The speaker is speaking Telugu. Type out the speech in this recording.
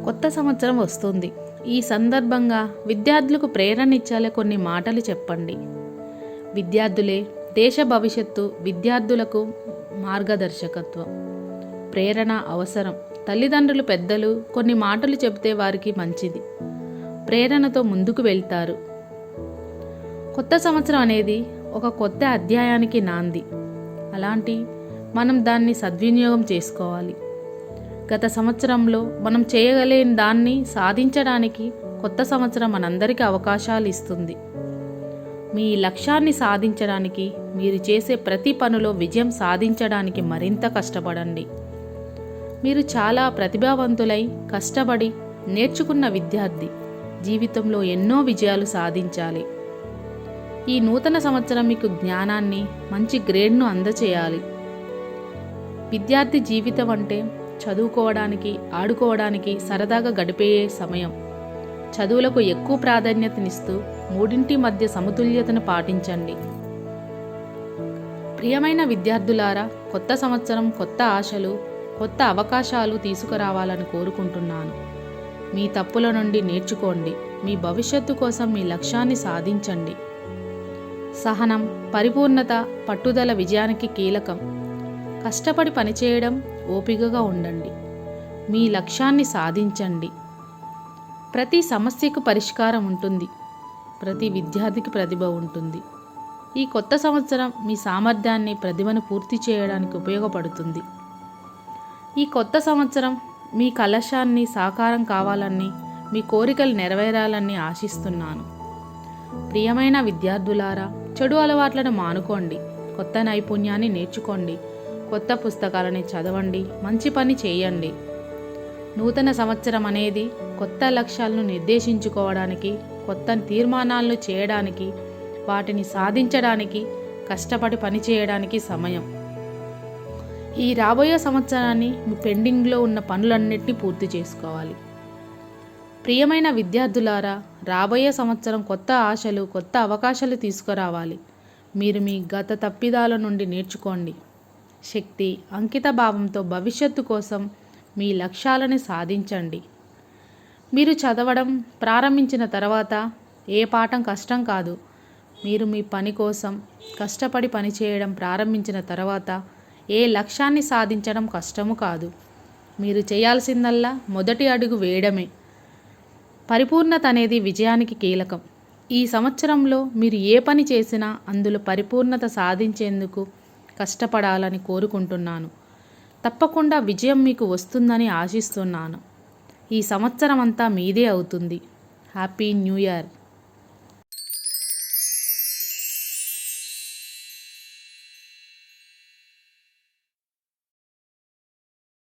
కొత్త సంవత్సరం వస్తుంది. ఈ సందర్భంగా విద్యార్థులకు ప్రేరణ ఇచ్చేలా కొన్ని మాటలు చెప్పండి. విద్యార్థులే దేశ భవిష్యత్తు. విద్యార్థులకు మార్గదర్శకత్వం, ప్రేరణ అవసరం. తల్లిదండ్రులు, పెద్దలు కొన్ని మాటలు చెబితే వారికి మంచిది. ప్రేరణతో ముందుకు వెళ్తారు. కొత్త సంవత్సరం అనేది ఒక కొత్త అధ్యాయానికి నాంది. అలాంటి మనం దాన్ని సద్వినియోగం చేసుకోవాలి. గత సంవత్సరంలో మనం చేయగలిగిన దాన్ని సాధించడానికి కొత్త సంవత్సరం మనందరికీ అవకాశాలు ఇస్తుంది. మీ లక్ష్యాన్ని సాధించడానికి, మీరు చేసే ప్రతి పనిలో విజయం సాధించడానికి మరింత కష్టపడండి. మీరు చాలా ప్రతిభావంతులై కష్టపడి నేర్చుకున్న విద్యార్థి. జీవితంలో ఎన్నో విజయాలు సాధించాలి. ఈ నూతన సంవత్సరం మీకు జ్ఞానాన్ని, మంచి గ్రేడ్ను అందచేయాలి. విద్యార్థి జీవితం అంటే చదువుకోవడానికి, ఆడుకోవడానికి, సరదాగా గడిపే సమయం. చదువులకు ఎక్కువ ప్రాధాన్యతనిస్తూ మూడింటి మధ్య సమతుల్యతను పాటించండి. ప్రియమైన విద్యార్థులారా, కొత్త సంవత్సరం కొత్త ఆశలు, కొత్త అవకాశాలు తీసుకురావాలని కోరుకుంటున్నాను. మీ తప్పుల నుండి నేర్చుకోండి. మీ భవిష్యత్తు కోసం మీ లక్ష్యాన్ని సాధించండి. సహనం, పరిపూర్ణత, పట్టుదల విజయానికి కీలకం. కష్టపడి పనిచేయడం, ఓపికగా ఉండండి. మీ లక్ష్యాన్ని సాధించండి. ప్రతి సమస్యకు పరిష్కారం ఉంటుంది. ప్రతి విద్యార్థికి ప్రతిభ ఉంటుంది. ఈ కొత్త సంవత్సరం మీ సామర్థ్యాన్ని, ప్రతిభను పూర్తి చేయడానికి ఉపయోగపడుతుంది. ఈ కొత్త సంవత్సరం మీ కలశాన్ని సాకారం కావాలని, మీ కోరికలు నెరవేరాలని ఆశిస్తున్నాను. ప్రియమైన విద్యార్థులారా, చెడు అలవాట్లను మానుకోండి. కొత్త నైపుణ్యాన్ని నేర్చుకోండి. కొత్త పుస్తకాలని చదవండి. మంచి పని చేయండి. నూతన సంవత్సరం అనేది కొత్త లక్ష్యాలను నిర్దేశించుకోవడానికి, కొత్త తీర్మానాలను చేయడానికి, వాటిని సాధించడానికి, కష్టపడి పని చేయడానికి సమయం. ఈ రాబోయే సంవత్సరాన్ని మీ పెండింగ్లో ఉన్న పనులన్నింటినీ పూర్తి చేసుకోవాలి. ప్రియమైన విద్యార్థులారా, రాబోయే సంవత్సరం కొత్త ఆశలు, కొత్త అవకాశాలు తీసుకురావాలి. మీరు మీ గత తప్పిదాల నుండి నేర్చుకోండి. శక్తి, అంకిత భావంతో భవిష్యత్తు కోసం మీ లక్ష్యాలను సాధించండి. మీరు చదవడం ప్రారంభించిన తర్వాత ఏ పాఠం కష్టం కాదు. మీరు మీ పని కోసం కష్టపడి పనిచేయడం ప్రారంభించిన తర్వాత ఏ లక్ష్యాన్ని సాధించడం కష్టము కాదు. మీరు చేయాల్సిందల్లా మొదటి అడుగు వేయడమే. పరిపూర్ణత అనేది విజయానికి కీలకం. ఈ సంవత్సరంలో మీరు ఏ పని చేసినా అందులో పరిపూర్ణత సాధించేందుకు కష్టపడాలని కోరుకుంటున్నాను. తప్పకుండా విజయం మీకు వస్తుందని ఆశిస్తున్నాను. ఈ సంవత్సరం అంతా మీదే అవుతుంది. Happy new year.